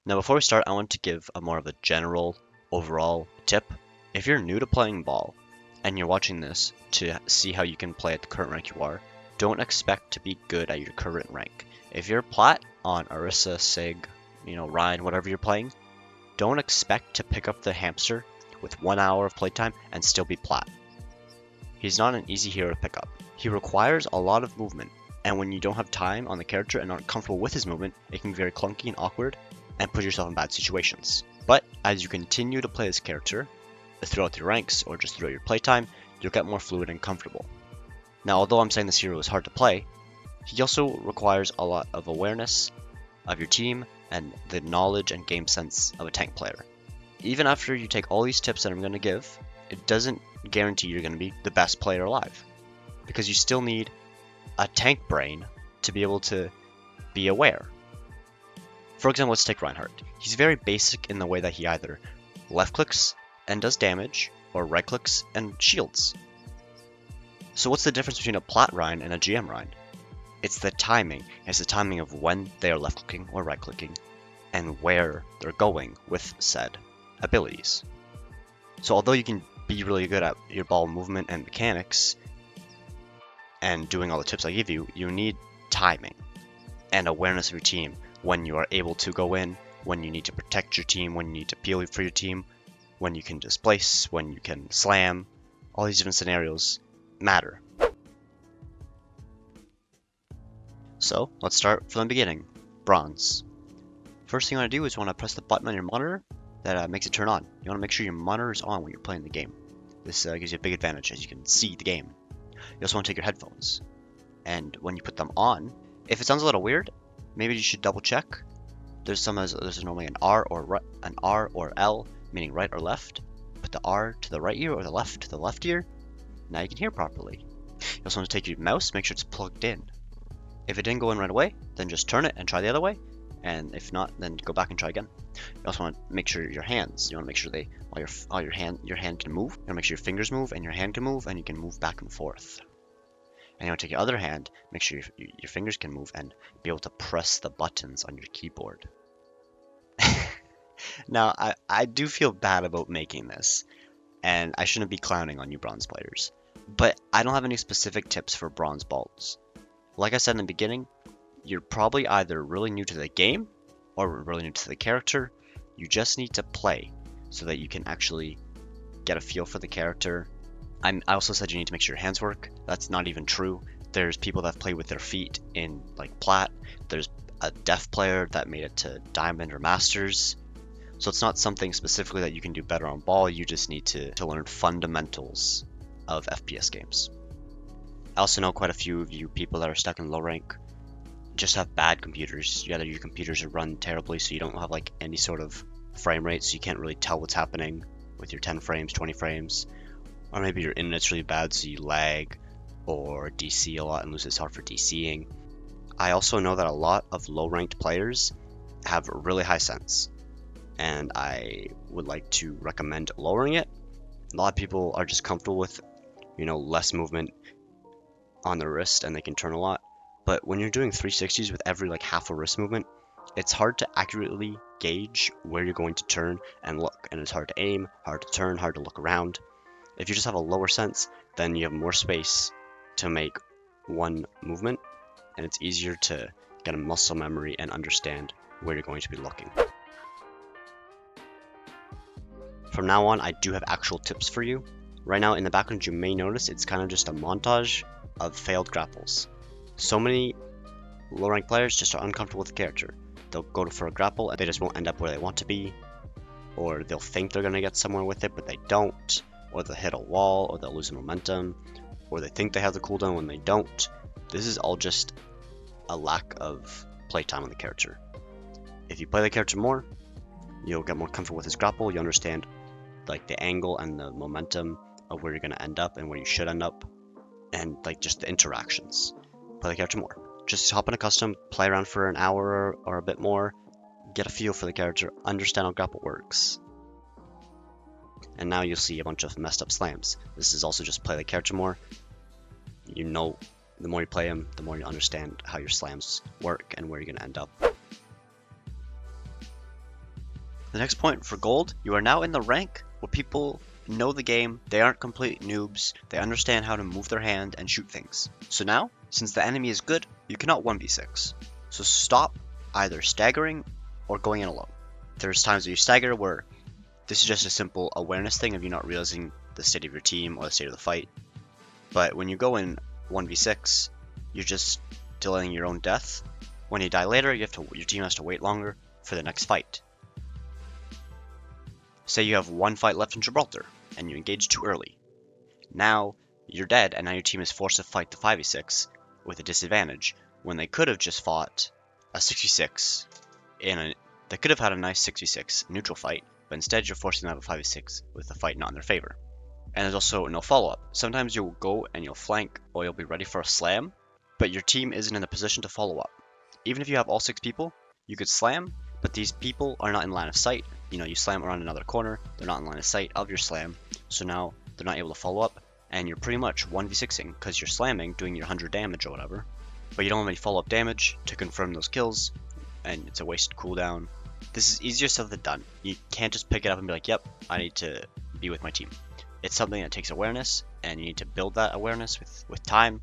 Now before we start, I want to give a more of a general overall tip. If you're new to playing ball and you're watching this to see how you can play at the current rank you are, don't expect to be good at your current rank. If you're plat on Orisa, Sig, Rein, whatever you're playing, don't expect to pick up the hamster with 1 hour of playtime and still be plat. He's not an easy hero to pick up. He requires a lot of movement, and when you don't have time on the character and aren't comfortable with his movement, it can be very clunky and awkward and put yourself in bad situations. But as you continue to play this character, throughout your ranks or just throughout your playtime, you'll get more fluid and comfortable. Now, although I'm saying this hero is hard to play, he also requires a lot of awareness of your team and the knowledge and game sense of a tank player. Even after you take all these tips that I'm going to give, it doesn't guarantee you're going to be the best player alive, because you still need a tank brain to be able to be aware. For example, let's take Reinhardt. He's very basic in the way that he either left clicks and does damage, or right clicks and shields. So what's the difference between a plat Rein and a GM Rein? It's the timing. It's the timing of when they are left clicking or right clicking, and where they're going with said abilities. So although you can be really good at your ball movement and mechanics, and doing all the tips I give you, you need timing and awareness of your team, when you are able to go in, when you need to protect your team, when you need to peel for your team, when you can displace, when you can slam. All these different scenarios matter. So let's start from the beginning. Bronze. First thing you want to do is you want to press the button on your monitor that makes it turn on. You want to make sure your monitor is on when you're playing the game. This gives you a big advantage as you can see the game. You also want to take your headphones, and when you put them on, if it sounds a little weird, maybe you should double check. There's normally an R or L, meaning right or left. Put the R to the right ear or the left to the left ear. Now you can hear properly. You also want to take your mouse, make sure it's plugged in. If it didn't go in right away, then just turn it and try the other way. And if not, then go back and try again. You also want to make sure your hands. You want to make sure your hand can move. You want to make sure your fingers move and your hand can move, and you can move back and forth. And you want to take your other hand, make sure your fingers can move and be able to press the buttons on your keyboard. Now, I do feel bad about making this, and I shouldn't be clowning on you bronze players, but I don't have any specific tips for bronze balls. Like I said in the beginning, you're probably either really new to the game or really new to the character. You just need to play so that you can actually get a feel for the character. I also said you need to make sure your hands work. That's not even true. There's people that play with their feet in like plat. There's a deaf player that made it to diamond or masters. So it's not something specifically that you can do better on ball. You just need to learn fundamentals of FPS games. I also know quite a few of you people that are stuck in low rank just have bad computers. Either your computers are run terribly, so you don't have like any sort of frame rate, so you can't really tell what's happening with your 10 frames, 20 frames. Or maybe your internet's really bad, so you lag or DC a lot and lose this hard for DCing. I also know that a lot of low-ranked players have really high sense, and I would like to recommend lowering it. A lot of people are just comfortable with, less movement on their wrist, and they can turn a lot. But when you're doing 360s with every half a wrist movement, it's hard to accurately gauge where you're going to turn and look, and it's hard to aim, hard to turn, hard to look around. If you just have a lower sense, then you have more space to make one movement, and it's easier to get a muscle memory and understand where you're going to be looking. From now on, I do have actual tips for you. Right now in the background, you may notice it's kind of just a montage of failed grapples. So many low-ranked players just are uncomfortable with the character. They'll go for a grapple and they just won't end up where they want to be, or they'll think they're going to get somewhere with it but they don't, or they'll hit a wall, or they'll lose momentum, or they think they have the cooldown when they don't. This is all just a lack of playtime on the character. If you play the character more, you'll get more comfortable with his grapple. You understand the angle and the momentum of where you're going to end up and where you should end up, and just the interactions. Play the character more. Just hop in a custom, play around for an hour or a bit more, get a feel for the character, understand how grapple works. And now you'll see a bunch of messed up slams. This is also just play the character more. The more you play him, the more you understand how your slams work and where you're going to end up. The next point for gold, you are now in the rank where people know the game, they aren't complete noobs, they understand how to move their hand and shoot things. So now, since the enemy is good, you cannot 1v6. So stop either staggering or going in alone. There's times that you stagger where this is just a simple awareness thing of you not realizing the state of your team or the state of the fight. But when you go in 1v6, you're just delaying your own death. When you die later, your team has to wait longer for the next fight. Say you have one fight left in Gibraltar, and you engage too early. Now, you're dead, and now your team is forced to fight the 5v6 with a disadvantage, when they could have just fought a 6v6 they could have had a nice 6v6 neutral fight, but instead you're forcing them to have a 5v6 with the fight not in their favor. And there's also no follow-up. Sometimes you'll go and you'll flank, or you'll be ready for a slam, but your team isn't in a position to follow up. Even if you have all 6 people, you could slam, but these people are not in line of sight. You slam around another corner, they're not in line of sight of your slam, so now they're not able to follow up, and you're pretty much 1v6ing, because you're slamming, doing your 100 damage or whatever, but you don't have any follow-up damage to confirm those kills, and it's a wasted cooldown. This is easier said than done. You can't just pick it up and be like, yep, I need to be with my team. It's something that takes awareness, and you need to build that awareness with time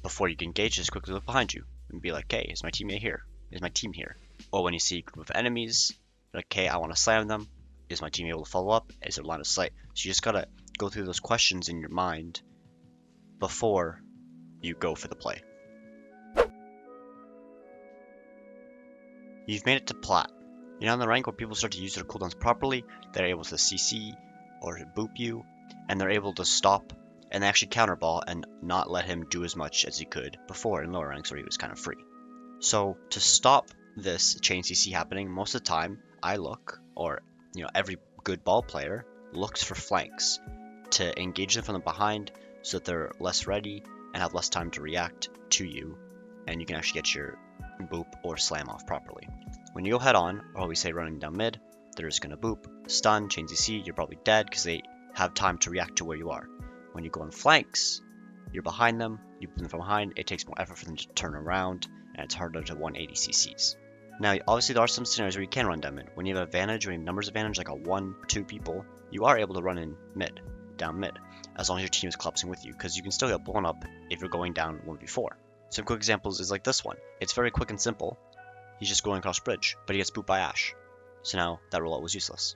before you can engage. Just quickly look behind you and be like, hey, is my teammate here? Is my team here? Or when you see a group of enemies, like, okay, I want to slam them. Is my team able to follow up? Is there line of sight? So you just gotta go through those questions in your mind before you go for the play. You've made it to plat. You're now in the rank where people start to use their cooldowns properly. They're able to CC or boop you, and they're able to stop and actually counterball and not let him do as much as he could before in lower ranks where he was kind of free. So to stop this chain CC happening, most of the time I look, or every good ball player looks for flanks to engage them from the behind so that they're less ready and have less time to react to you, and you can actually get your boop or slam off properly. When you go head on, or we say running down mid, they're just going to boop, stun, chain CC, you're probably dead because they have time to react to where you are. When you go on flanks, you're behind them, you boop them from behind, it takes more effort for them to turn around, and it's harder to 180 CCs. Now, obviously there are some scenarios where you can run down mid. When you have advantage, when you have numbers advantage, like a 1-2 people, you are able to run in mid, down mid, as long as your team is collapsing with you, because you can still get blown up if you're going down 1v4. Some quick examples is like this one. It's very quick and simple. He's just going across bridge, but he gets booped by Ashe. So now that rollout was useless.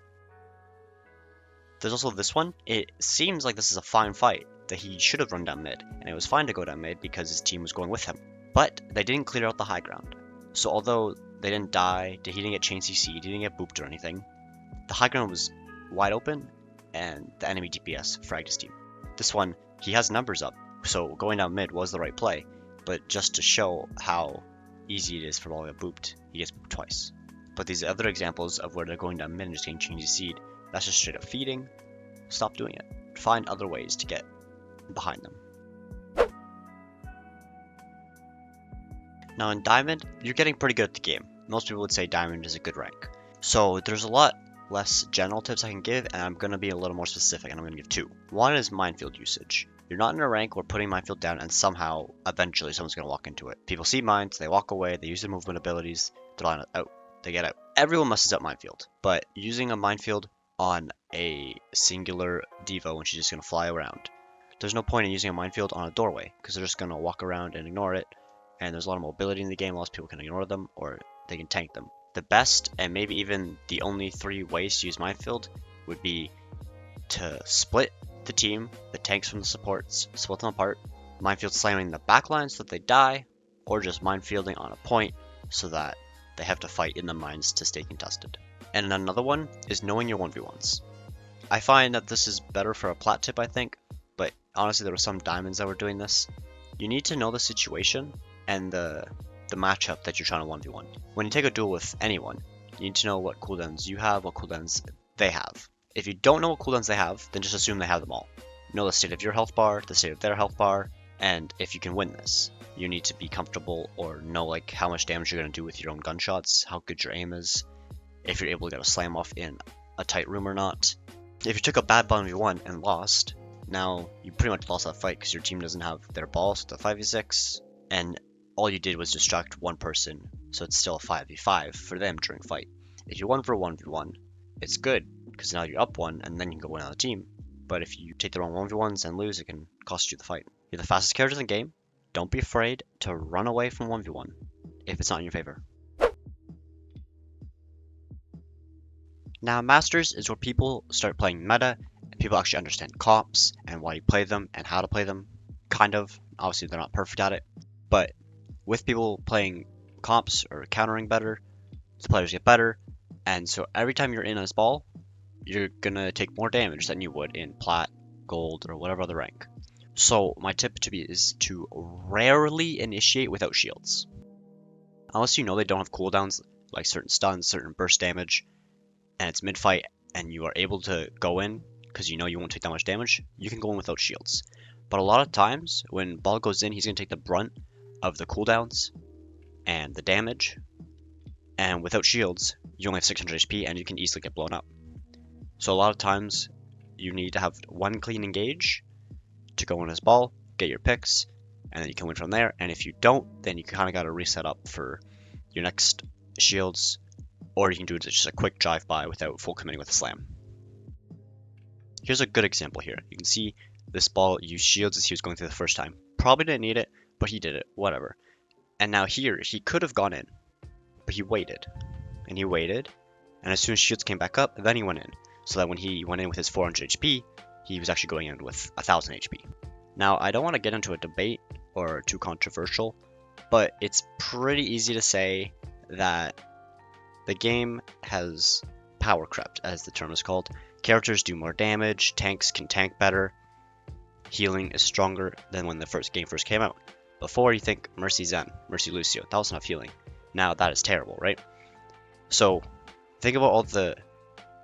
There's also this one. It seems like this is a fine fight, that he should have run down mid, and it was fine to go down mid because his team was going with him. But they didn't clear out the high ground. So although they didn't die, he didn't get chain CC, he didn't get booped or anything, the high ground was wide open, and the enemy DPS fragged his team. This one, he has numbers up, so going down mid was the right play, but just to show how easy it is for all to get booped, he gets booped twice. But these other examples of where they're going down mid and just getting chain CC'd, that's just straight up feeding. Stop doing it. Find other ways to get behind them. Now in Diamond, you're getting pretty good at the game. Most people would say Diamond is a good rank. So there's a lot less general tips I can give, and I'm going to be a little more specific, and I'm going to give 2. One is minefield usage. You're not in a rank where putting minefield down and somehow, eventually, someone's going to walk into it. People see mines, they walk away, they use their movement abilities, they line out, they get out. Everyone messes up minefield, but using a minefield on a singular Devo when she's just going to fly around, there's no point in using a minefield on a doorway, because they're just going to walk around and ignore it, and there's a lot of mobility in the game, lots of people can ignore them, or they can tank them. The best, and maybe even the only 3 ways to use minefield, would be to split the team, the tanks from the supports, split them apart, minefield slamming the backline so that they die, or just minefielding on a point so that they have to fight in the mines to stay contested. And another one is knowing your 1v1s. I find that this is better for a plat tip, I think, but honestly there were some diamonds that were doing this. You need to know the situation and the matchup that you're trying to 1v1. When you take a duel with anyone, you need to know what cooldowns you have, what cooldowns they have. If you don't know what cooldowns they have, then just assume they have them all. Know the state of your health bar, the state of their health bar, and if you can win this, you need to be comfortable or know like how much damage you're going to do with your own gunshots, how good your aim is, if you're able to get a slam off in a tight room or not. If you took a bad 1v1 and lost, now you pretty much lost that fight because your team doesn't have their balls with the 5v6, and all you did was distract one person, so it's still a 5v5 for them during fight. If you won for a 1v1, it's good because now you're up one and then you can go win on the team. But if you take the wrong 1v1s and lose, it can cost you the fight. You're the fastest character in the game. Don't be afraid to run away from 1v1 if it's not in your favor. Now, Masters is where people start playing meta, and people actually understand comps and why you play them and how to play them. Kind of. Obviously, they're not perfect at it. But with people playing comps or countering better, the players get better. And so every time you're in a ball, you're gonna take more damage than you would in plat, gold, or whatever other rank. So my tip is to rarely initiate without shields. Unless you know they don't have cooldowns, like certain stuns, certain burst damage, and it's mid-fight and you are able to go in because you know you won't take that much damage, you can go in without shields. But a lot of times when ball goes in, he's gonna take the brunt of the cooldowns and the damage, and without shields, you only have 600 HP and you can easily get blown up. So a lot of times you need to have one clean engage to go in his ball, get your picks, and then you can win from there. And if you don't, then you kind of got to reset up for your next shields, or you can do just a quick drive by without full committing with a slam. Here's a good example here. You can see this ball used shields as he was going through the first time. Probably didn't need it, but he did it, whatever. And now here, he could have gone in, but he waited. And he waited, and as soon as shields came back up, then he went in. So that when he went in with his 400 HP, he was actually going in with 1000 HP. Now, I don't want to get into a debate or too controversial, but it's pretty easy to say that the game has power crept, as the term is called. Characters do more damage, tanks can tank better, healing is stronger than when the game first came out. Before, you think Mercy Zen, Mercy Lucio, that was enough healing. Now that is terrible, right? So think about all the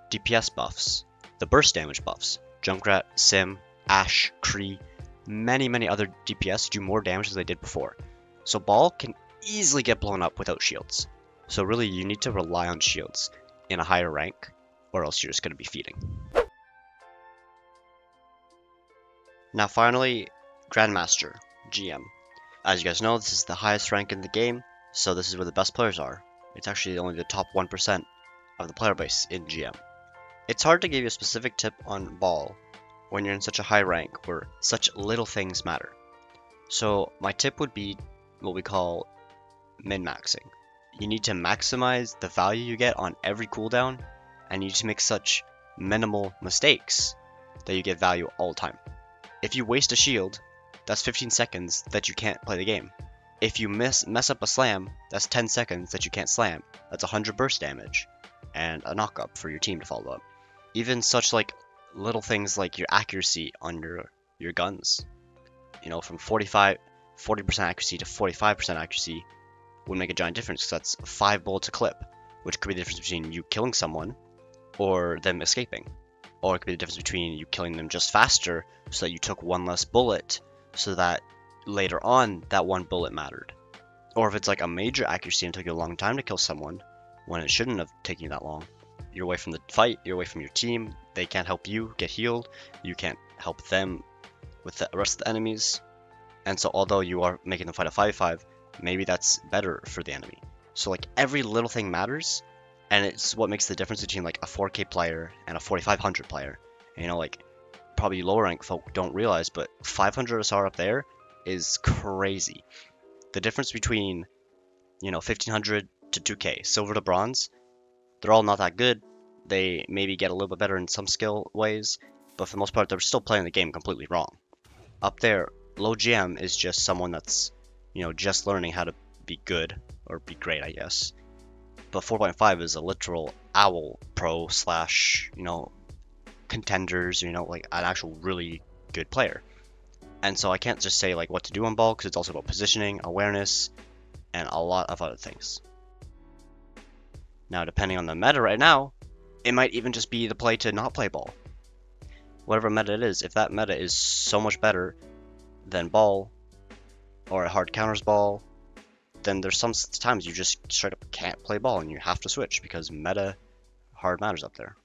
DPS buffs, the burst damage buffs. Junkrat, Sim, Ashe, Kree, many other DPS do more damage than they did before. So ball can easily get blown up without shields. So really you need to rely on shields in a higher rank, or else you're just going to be feeding. Now finally, Grandmaster, GM. As you guys know, this is the highest rank in the game, so this is where the best players are. It's actually only the top 1% of the player base in GM. It's hard to give you a specific tip on ball when you're in such a high rank where such little things matter. So my tip would be what we call min-maxing. You need to maximize the value you get on every cooldown, and you need to make such minimal mistakes that you get value all the time. If you waste a shield, that's 15 seconds that you can't play the game. If you mess up a slam, that's 10 seconds that you can't slam. That's 100 burst damage and a knock-up for your team to follow up. Even such like little things like your accuracy on your guns. You know, from 40% accuracy to 45% accuracy would make a giant difference, because that's 5 bullets a clip, which could be the difference between you killing someone or them escaping. Or it could be the difference between you killing them just faster so that you took one less bullet, so that later on that one bullet mattered. Or if it's like a major accuracy and took you a long time to kill someone when it shouldn't have taken you that long. You're away from the fight, you're away from your team, they can't help you get healed, you can't help them with the rest of the enemies. And so although you are making them fight a 5v5, maybe that's better for the enemy. So like every little thing matters, and it's what makes the difference between like a 4K player and a 4500 player. And, you know, like probably lower rank folk don't realize, but 500 SR up there is crazy. The difference between, you know, 1500 to 2K, silver to bronze, they're all not that good. They maybe get a little bit better in some skill ways, but for the most part, they're still playing the game completely wrong. Up there, low GM is just someone that's, you know, just learning how to be good, or be great, I guess. But 4.5 is a literal owl pro slash, you know, contenders, you know, like an actual really good player. And so I can't just say like what to do on ball, because it's also about positioning, awareness, and a lot of other things. Now, depending on the meta right now, it might even just be the play to not play ball. Whatever meta it is, if that meta is so much better than ball, or a hard counters ball, then there's some times you just straight up can't play ball and you have to switch because meta hard matters up there.